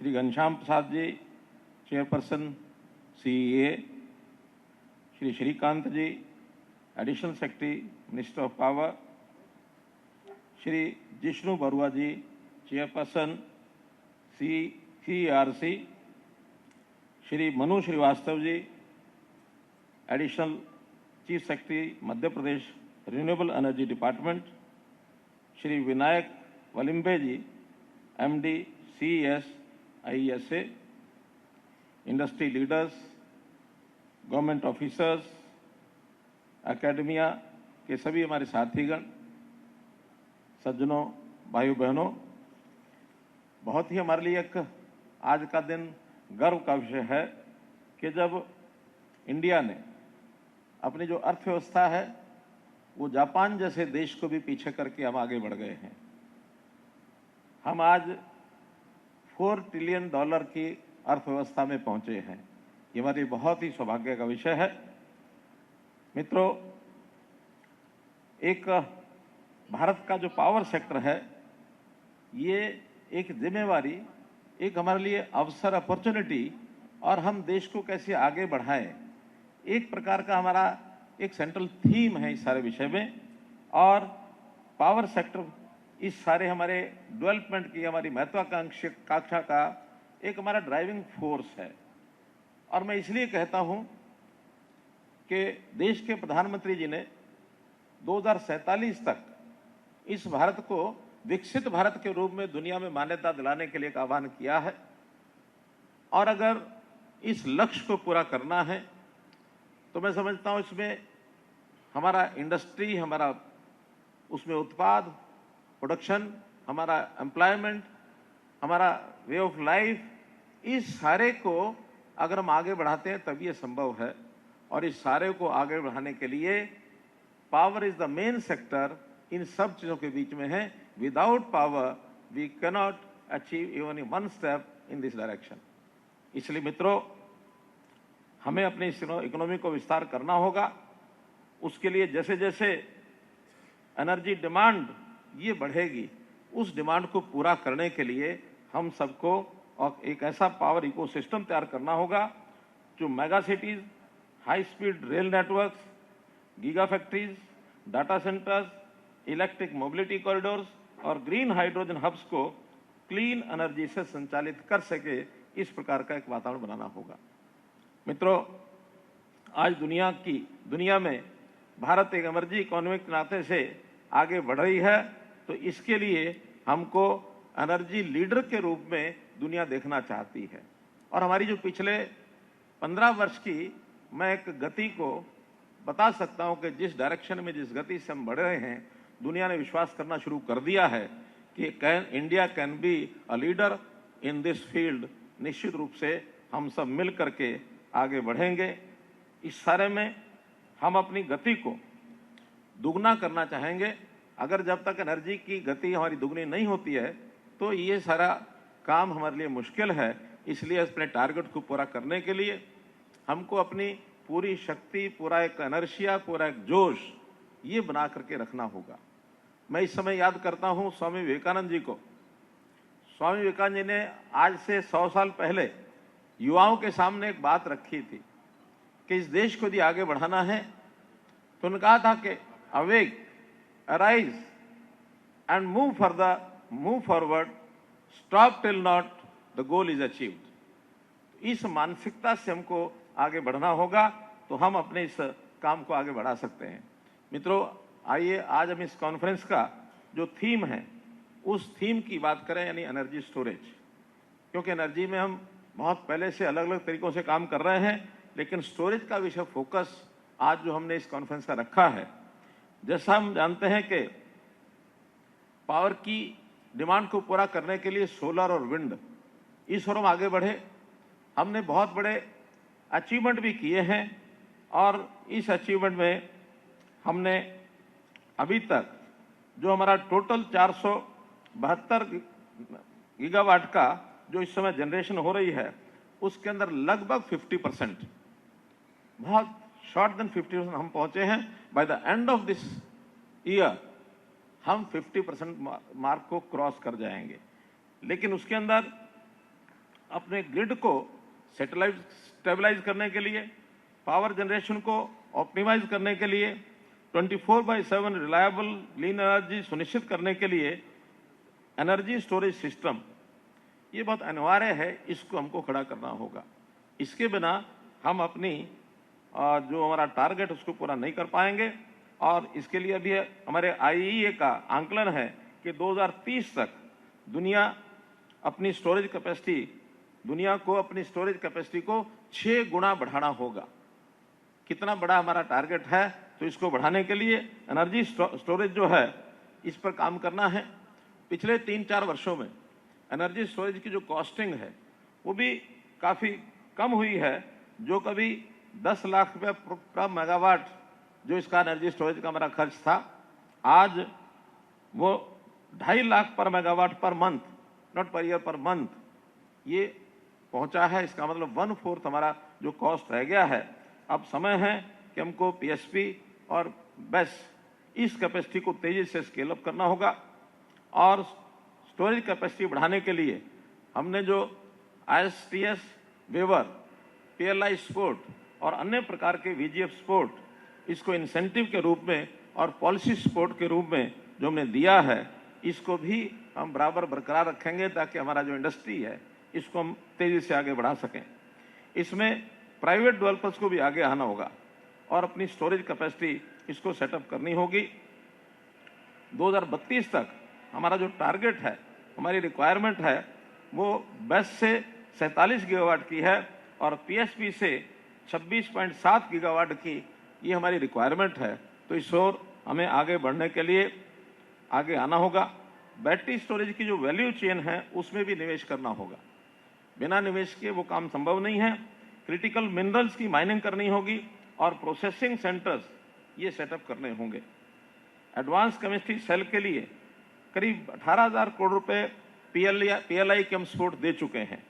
Shri Ghanshyam Prasad ji, chairperson CEA, Shri Shrikant ji, additional secretary minister of power, Shri Jishnu Barua ji, chairperson CERC, Shri Manu Shrivastava ji, additional chief secretary Madhya Pradesh renewable energy department, Shri Vinayak Walimbe ji, MD CES IESA, industry leaders, government officers, academia के सभी हमारे साथीगण, सज्जनों, भाइयों बहनों, बहुत ही हमारे लिए एक आज का दिन गर्व का विषय है कि जब इंडिया ने अपनी जो अर्थव्यवस्था है वो जापान जैसे देश को भी पीछे करके हम आगे बढ़ गए हैं। हम आज $4 ट्रिलियन की अर्थव्यवस्था में पहुंचे हैं। ये हमारे बहुत ही सौभाग्य का विषय है। मित्रों, एक भारत का जो पावर सेक्टर है ये एक जिम्मेवारी, एक हमारे लिए अवसर, अपॉर्चुनिटी, और हम देश को कैसे आगे बढ़ाएं, एक प्रकार का हमारा एक सेंट्रल थीम है इस सारे विषय में। और पावर सेक्टर इस सारे हमारे डेवलपमेंट की, हमारी महत्वाकांक्षा का एक हमारा ड्राइविंग फोर्स है। और मैं इसलिए कहता हूं कि देश के प्रधानमंत्री जी ने 2047 तक इस भारत को विकसित भारत के रूप में दुनिया में मान्यता दिलाने के लिए एक आह्वान किया है। और अगर इस लक्ष्य को पूरा करना है तो मैं समझता हूं इसमें हमारा इंडस्ट्री, हमारा उसमें उत्पाद, प्रोडक्शन, हमारा एम्प्लॉयमेंट, हमारा वे ऑफ लाइफ, इस सारे को अगर हम आगे बढ़ाते हैं तब ये संभव है। और इस सारे को आगे बढ़ाने के लिए power is the main sector इन सब चीजों के बीच में है। Without power we can not achieve even one step in this direction. इसलिए मित्रों, हमें अपनी इकोनॉमी को विस्तार करना होगा। उसके लिए जैसे जैसे एनर्जी डिमांड ये बढ़ेगी, उस डिमांड को पूरा करने के लिए हम सबको और एक ऐसा पावर इकोसिस्टम तैयार करना होगा जो mega cities, high speed rail networks, giga factories, data centres, electric mobility corridors और ग्रीन हाइड्रोजन हब्स को क्लीन एनर्जी से संचालित कर सके, इस प्रकार का एक वातावरण बनाना होगा। मित्रों, आज दुनिया में भारत एक इमर्जिंग इकोनॉमी के नाते से आगे बढ़ रही है, तो इसके लिए हमको एनर्जी लीडर के रूप में दुनिया देखना चाहती है। और हमारी जो पिछले 15 वर्ष की मैं एक गति को बता सकता हूं कि जिस डायरेक्शन में, जिस गति से हम बढ़ रहे हैं, दुनिया ने विश्वास करना शुरू कर दिया है कि India can be a leader in this field. निश्चित रूप से हम सब मिल करके आगे बढ़ेंगे। इस सारे में हम अपनी गति को दुगना करना चाहेंगे। अगर जब तक एनर्जी की गति हमारी दुगनी नहीं होती है तो ये सारा काम हमारे लिए मुश्किल है। इसलिए अपने टारगेट को पूरा करने के लिए हमको अपनी पूरी शक्ति, पूरा एक एनर्शिया, पूरा एक जोश ये बना करके रखना होगा। मैं इस समय याद करता हूं स्वामी विवेकानंद जी को। स्वामी विवेकानंद जी ने आज से 100 साल पहले युवाओं के सामने एक बात रखी थी कि इस देश को यदि आगे बढ़ाना है तो उन्होंने कहा था कि awake, arise and move forward, stop till not the goal is achieved. इस मानसिकता से हमको आगे बढ़ना होगा तो हम अपने इस काम को आगे बढ़ा सकते हैं। मित्रों, आइए आज हम इस कॉन्फ्रेंस का जो थीम है उस थीम की बात करें, यानी एनर्जी स्टोरेज। क्योंकि एनर्जी में हम बहुत पहले से अलग अलग तरीकों से काम कर रहे हैं, लेकिन स्टोरेज का विषय फोकस आज जो हमने इस कॉन्फ्रेंस का रखा है। जैसा हम जानते हैं कि पावर की डिमांड को पूरा करने के लिए सोलर और विंड, इस ओर हम आगे बढ़े। हमने बहुत बड़े अचीवमेंट भी किए हैं और इस अचीवमेंट में हमने अभी तक जो हमारा टोटल 472 गीगावाट का जो इस समय जनरेशन हो रही है, उसके अंदर लगभग 50%, बहुत शॉर्ट देन 50% हम पहुंचे हैं। By the end of this year हम 50% मार्क को क्रॉस कर जाएंगे। लेकिन उसके अंदर अपने ग्रिड को स्टेबलाइज करने के लिए, पावर जनरेशन को ऑप्टिमाइज करने के लिए, 24/7 रिलायबल क्लीन एनर्जी सुनिश्चित करने के लिए एनर्जी स्टोरेज सिस्टम ये बहुत अनिवार्य है, इसको हमको खड़ा करना होगा। इसके बिना हम अपनी जो हमारा टारगेट उसको पूरा नहीं कर पाएंगे। और इसके लिए अभी हमारे IEA का आंकलन है कि 2030 तक दुनिया को अपनी स्टोरेज कैपेसिटी को 6 गुना बढ़ाना होगा। कितना बड़ा हमारा टारगेट है, तो इसको बढ़ाने के लिए एनर्जी स्टोरेज जो है इस पर काम करना है। पिछले 3-4 वर्षों में एनर्जी स्टोरेज की जो कॉस्टिंग है वो भी काफ़ी कम हुई है। जो कभी 10 लाख रुपये पर मेगावाट जो इसका एनर्जी स्टोरेज का हमारा खर्च था, आज वो 2.5 लाख पर megawatt per month, not per year, per month ये पहुंचा है। इसका मतलब 1/4 हमारा जो कॉस्ट रह गया है। अब समय है कि हमको PSP और BESS इस कैपेसिटी को तेजी से स्केल अप करना होगा। और स्टोरेज कैपेसिटी बढ़ाने के लिए हमने जो ISTS वेवर, PLI सपोर्ट और अन्य प्रकार के VGF सपोर्ट, इसको इंसेंटिव के रूप में और पॉलिसी सपोर्ट के रूप में जो हमने दिया है, इसको भी हम बराबर बरकरार रखेंगे ताकि हमारा जो इंडस्ट्री है इसको हम तेजी से आगे बढ़ा सकें। इसमें प्राइवेट डेवलपर्स को भी आगे आना होगा और अपनी स्टोरेज कैपेसिटी इसको सेटअप करनी होगी। 2032 तक हमारा जो टारगेट है, हमारी रिक्वायरमेंट है, वो BESS से 47 गीगावाट की है और PSP से 26.7 गीगावाट की ये हमारी रिक्वायरमेंट है। तो इस ओर हमें आगे बढ़ने के लिए आगे आना होगा। बैटरी स्टोरेज की जो वैल्यू चेन है उसमें भी निवेश करना होगा। बिना निवेश के वो काम संभव नहीं है। क्रिटिकल मिनरल्स की माइनिंग करनी होगी और प्रोसेसिंग सेंटर्स ये सेटअप करने होंगे। एडवांस केमिस्ट्री सेल के लिए करीब 18,000 करोड़ रुपए PLI के हम सपोर्ट दे चुके हैं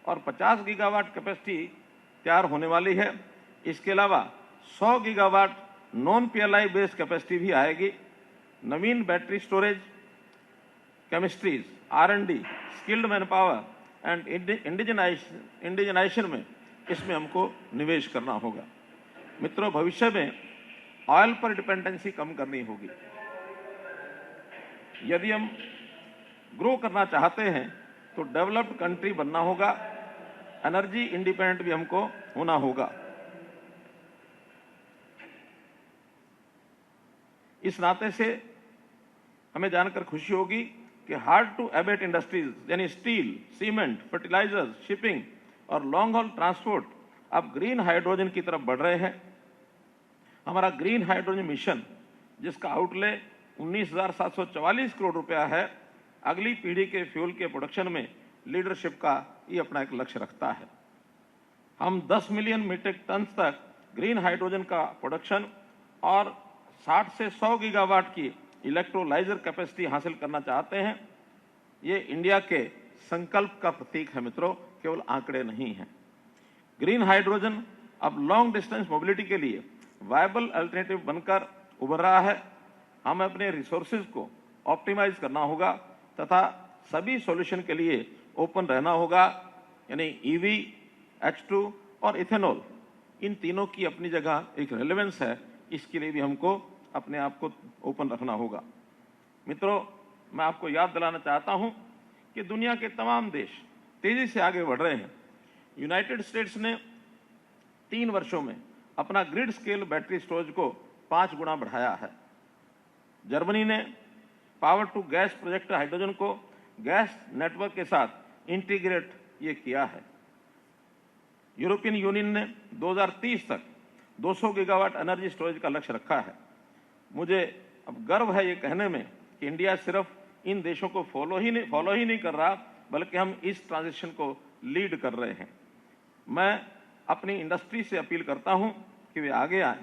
और 50 गीगावाट कैपेसिटी तैयार होने वाली है। इसके अलावा 100 gigawatt non PLI based capacity भी आएगी। नवीन battery storage chemistries, R&D, skilled man power and indigenisation में इसमें हमको निवेश करना होगा। मित्रों, भविष्य में ऑयल पर डिपेंडेंसी कम करनी होगी। यदि हम ग्रो करना चाहते हैं तो डेवलप्ड कंट्री बनना होगा, एनर्जी इंडिपेंडेंट भी हमको होना होगा। इस नाते से हमें जानकर खुशी होगी कि हार्ड टू एबेट इंडस्ट्रीज यानी स्टील, सीमेंट, फर्टिलाइजर्स, शिपिंग और लॉन्ग हॉल ट्रांसपोर्ट अब ग्रीन हाइड्रोजन की तरफ बढ़ रहे हैं। हमारा ग्रीन हाइड्रोजन मिशन, जिसका आउटले 19,744 करोड़ रुपया है, अगली पीढ़ी के फ्यूल के प्रोडक्शन में लीडरशिप का ये अपना एक लक्ष्य रखता है। हम 10 मिलियन मीट्रिक टन तक ग्रीन हाइड्रोजन का प्रोडक्शन और 60 से 100 गीगावाट की इलेक्ट्रोलाइजर कैपेसिटी हासिल करना चाहते हैं। ये इंडिया के संकल्प का प्रतीक है मित्रों, केवल आंकड़े नहीं हैं। ग्रीन हाइड्रोजन अब लॉन्ग डिस्टेंस मोबिलिटी के लिए वायबल अल्टरनेटिव बनकर उभर रहा है। हमें अपने रिसोर्सेज को ऑप्टिमाइज करना होगा तथा सभी सॉल्यूशन के लिए ओपन रहना होगा। यानी EV, H2 और इथेनॉल, इन तीनों की अपनी जगह एक रेलेवेंस है। इसके लिए भी हमको अपने आप को ओपन रखना होगा। मित्रों, मैं आपको याद दिलाना चाहता हूं कि दुनिया के तमाम देश तेजी से आगे बढ़ रहे हैं। यूनाइटेड स्टेट्स ने 3 वर्षों में अपना ग्रिड स्केल बैटरी स्टोरेज को 5 गुना बढ़ाया है। जर्मनी ने power to gas project hydrogen को गैस नेटवर्क के साथ इंटीग्रेट ये किया है। यूरोपियन यूनियन ने 2030 तक 200 गीगावाट एनर्जी स्टोरेज का लक्ष्य रखा है। मुझे अब गर्व है ये कहने में कि इंडिया सिर्फ इन देशों को फॉलो ही नहीं कर रहा, बल्कि हम इस ट्रांजिशन को लीड कर रहे हैं। मैं अपनी इंडस्ट्री से अपील करता हूं कि वे आगे आएं,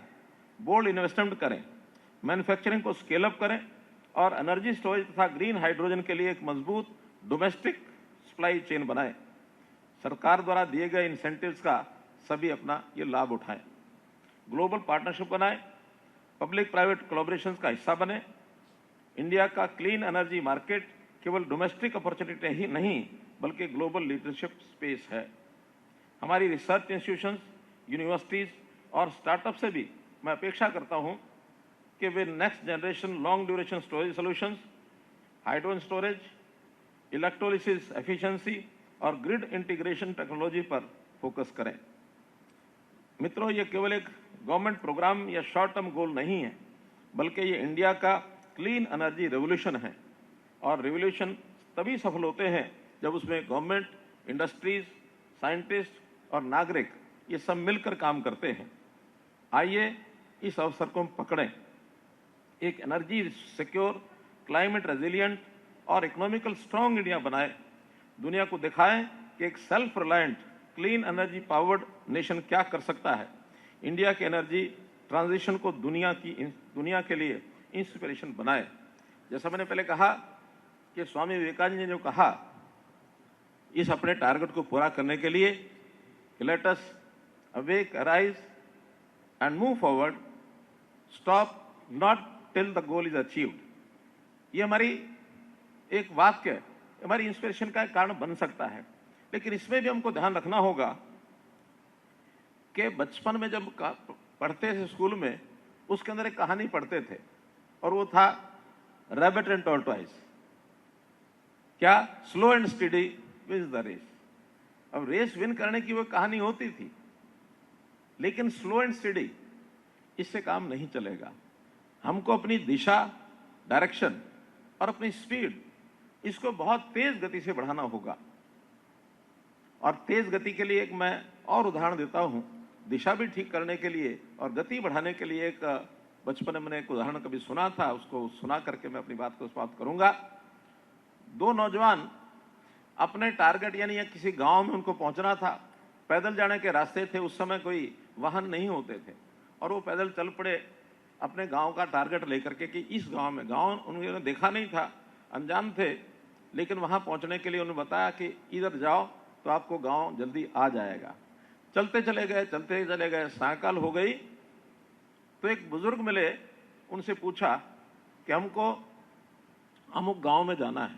बोल्ड इन्वेस्टमेंट करें, मैन्युफैक्चरिंग को स्केल अप करें और एनर्जी स्टोरेज तथा ग्रीन हाइड्रोजन के लिए एक मजबूत डोमेस्टिक सप्लाई चेन बनाएं। सरकार द्वारा दिए गए इंसेंटिव्स का सभी अपना ये लाभ उठाएं। ग्लोबल पार्टनरशिप बनाएं, पब्लिक प्राइवेट कोलैबोरेशंस का हिस्सा बने। इंडिया का क्लीन एनर्जी मार्केट केवल डोमेस्टिक अपॉर्चुनिटी ही नहीं, बल्कि ग्लोबल लीडरशिप स्पेस है। हमारी रिसर्च इंस्टीट्यूशंस, यूनिवर्सिटीज और स्टार्टअप से भी मैं अपेक्षा करता हूं कि वे next generation long duration storage solutions, hydrogen storage, electrolysis efficiency और ग्रिड इंटीग्रेशन टेक्नोलॉजी पर फोकस करें। मित्रों, ये केवल एक गवर्नमेंट प्रोग्राम या शॉर्ट टर्म गोल नहीं है, बल्कि ये इंडिया का क्लीन एनर्जी रेवोल्यूशन है। और रेवोल्यूशन तभी सफल होते हैं जब उसमें गवर्नमेंट, इंडस्ट्रीज, साइंटिस्ट और नागरिक ये सब मिलकर काम करते हैं। आइए इस अवसर को पकड़ें, एक एनर्जी सिक्योर, क्लाइमेट रेजिलिएंट और इकोनॉमिकल स्ट्रांग इंडिया बनाए, दुनिया को दिखाएं कि एक self reliant clean energy powered nation क्या कर सकता है। इंडिया के एनर्जी ट्रांजिशन को दुनिया के लिए इंस्पिरेशन बनाए। जैसा मैंने पहले कहा कि स्वामी विवेकानंद ने जो कहा, इस अपने टारगेट को पूरा करने के लिए let us awake, arise and move forward, stop not till the goal is achieved. ये हमारी एक वाक्य हमारी इंस्पिरेशन का एक कारण बन सकता है। लेकिन इसमें भी हमको ध्यान रखना होगा कि बचपन में जब पढ़ते थे स्कूल में, उसके अंदर एक कहानी पढ़ते थे और वो था रैबिट एंड टॉर्टॉइस। क्या? Slow and steady wins the race. अब रेस विन करने की वो कहानी होती थी, लेकिन स्लो एंड स्टडी इससे काम नहीं चलेगा। हमको अपनी दिशा, डायरेक्शन और अपनी स्पीड इसको बहुत तेज गति से बढ़ाना होगा। और तेज गति के लिए एक मैं और उदाहरण देता हूं। दिशा भी ठीक करने के लिए और गति बढ़ाने के लिए एक बचपन में मैंने एक उदाहरण कभी सुना था, उसको सुना करके मैं अपनी बात को समाप्त करूंगा। दो नौजवान अपने टारगेट यानी किसी गांव में उनको पहुंचना था, पैदल जाने के रास्ते थे, उस समय कोई वाहन नहीं होते थे और वो पैदल चल पड़े अपने गांव का टारगेट लेकर के कि इस गांव में, गांव उन्होंने देखा नहीं था, अनजान थे, लेकिन वहां पहुंचने के लिए उन्होंने बताया कि इधर जाओ तो आपको गांव जल्दी आ जाएगा। चलते चले गए, सायकाल हो गई तो एक बुजुर्ग मिले, उनसे पूछा कि हमको अमुक गांव में जाना है,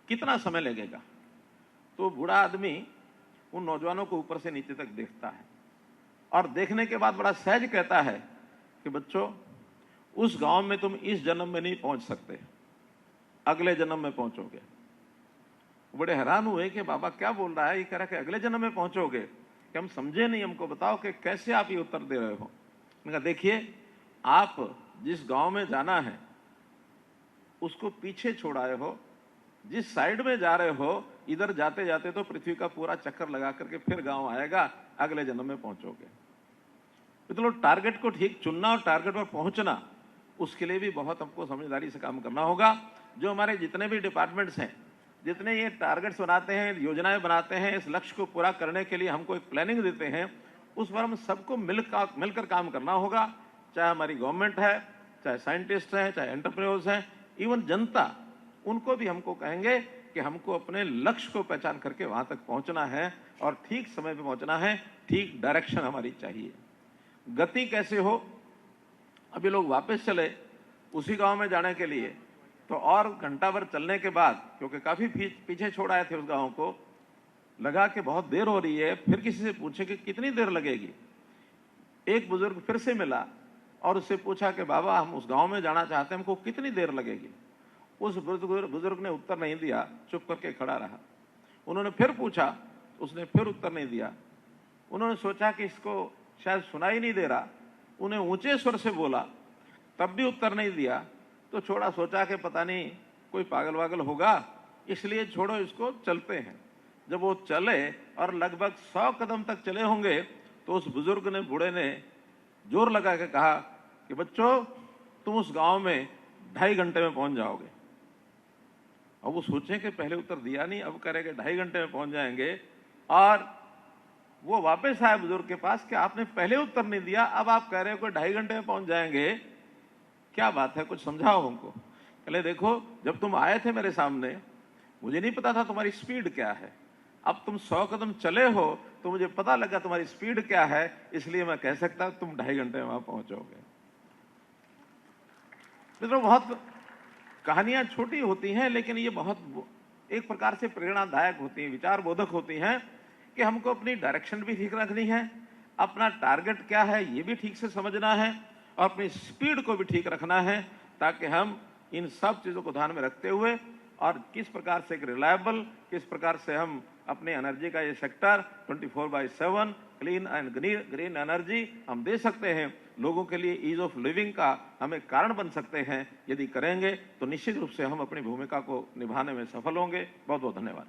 कितना समय लगेगा? तो बूढ़ा आदमी उन नौजवानों को ऊपर से नीचे तक देखता है और देखने के बाद बड़ा सहज कहता है कि बच्चों, उस गांव में तुम इस जन्म में नहीं पहुंच सकते, अगले जन्म में पहुंचोगे। बड़े हैरान हुए कि बाबा क्या बोल रहा है, ये कह रहा है कि अगले जन्म में पहुंचोगे। कि हम समझे नहीं, हमको बताओ कि कैसे आप ये उत्तर दे रहे हो। मैंने कहा देखिए, आप जिस गांव में जाना है उसको पीछे छोड़ाए हो, जिस साइड में जा रहे हो, इधर जाते जाते तो पृथ्वी का पूरा चक्कर लगा करके फिर गांव आएगा, अगले जन्म में पहुंचोगे। मतलब टारगेट को ठीक चुनना और टारगेट पर पहुंचना, उसके लिए भी बहुत हमको समझदारी से काम करना होगा। जो हमारे जितने भी डिपार्टमेंट्स हैं, जितने ये टारगेट्स बनाते हैं, योजनाएं बनाते हैं, इस लक्ष्य को पूरा करने के लिए हमको एक प्लानिंग देते हैं, उस पर हम सबको मिलकर काम करना होगा। चाहे हमारी गवर्नमेंट है, चाहे साइंटिस्ट हैं, चाहे एंटरप्रेन्योर्स हैं, इवन जनता, उनको भी हमको कहेंगे कि हमको अपने लक्ष्य को पहचान करके वहां तक पहुंचना है और ठीक समय पे पहुंचना है, ठीक डायरेक्शन हमारी चाहिए। गति कैसे हो? अभी लोग वापस चले उसी गांव में जाने के लिए, तो और घंटा भर चलने के बाद, क्योंकि काफी पीछे छोड़ आए थे उस गांव को, लगा कि बहुत देर हो रही है। फिर किसी से पूछे कि कितनी देर लगेगी। एक बुजुर्ग फिर से मिला और उससे पूछा कि बाबा, हम उस गांव में जाना चाहते हैं, हमको कितनी देर लगेगी। उस बुजुर्ग ने उत्तर नहीं दिया, चुप करके खड़ा रहा। उन्होंने फिर पूछा, उसने फिर उत्तर नहीं दिया। उन्होंने सोचा कि इसको शायद सुनाई नहीं दे रहा, उन्हें ऊंचे स्वर से बोला, तब भी उत्तर नहीं दिया। तो छोड़ा, सोचा कि पता नहीं कोई पागल वागल होगा, इसलिए छोड़ो इसको, चलते हैं। जब वो चले और लगभग 100 कदम तक चले होंगे, तो उस बुजुर्ग ने, बूढ़े ने जोर लगा के कहा कि बच्चों, तुम उस गांव में 2.5 घंटे में पहुंच जाओगे। अब वो सोचे कि पहले उत्तर दिया नहीं, अब करेंगे 2.5 घंटे में पहुंच जाएंगे। और वो वापस आए बुजुर्ग के पास कि आपने पहले उत्तर नहीं दिया, अब आप कह रहे हो कि 2.5 घंटे में पहुंच जाएंगे, क्या बात है, कुछ समझाओ हमको। कहले देखो, जब तुम आए थे मेरे सामने, मुझे नहीं पता था तुम्हारी स्पीड क्या है। अब तुम 100 कदम चले हो तो मुझे पता लगा तुम्हारी स्पीड क्या है, इसलिए मैं कह सकता तुम 2.5 घंटे में वहां पहुंचोगे। मित्रों, बहुत कहानियां छोटी होती हैं, लेकिन ये बहुत एक प्रकार से प्रेरणादायक होती हैं, विचार बोधक होती हैं कि हमको अपनी डायरेक्शन भी ठीक रखनी है, अपना टारगेट क्या है ये भी ठीक से समझना है और अपनी स्पीड को भी ठीक रखना है, ताकि हम इन सब चीज़ों को ध्यान में रखते हुए और किस प्रकार से एक रिलायबल, किस प्रकार से हम अपने एनर्जी का ये sector 24/7 clean and green energy हम दे सकते हैं, लोगों के लिए ईज ऑफ लिविंग का हम एक कारण बन सकते हैं। यदि करेंगे तो निश्चित रूप से हम अपनी भूमिका को निभाने में सफल होंगे। बहुत बहुत धन्यवाद।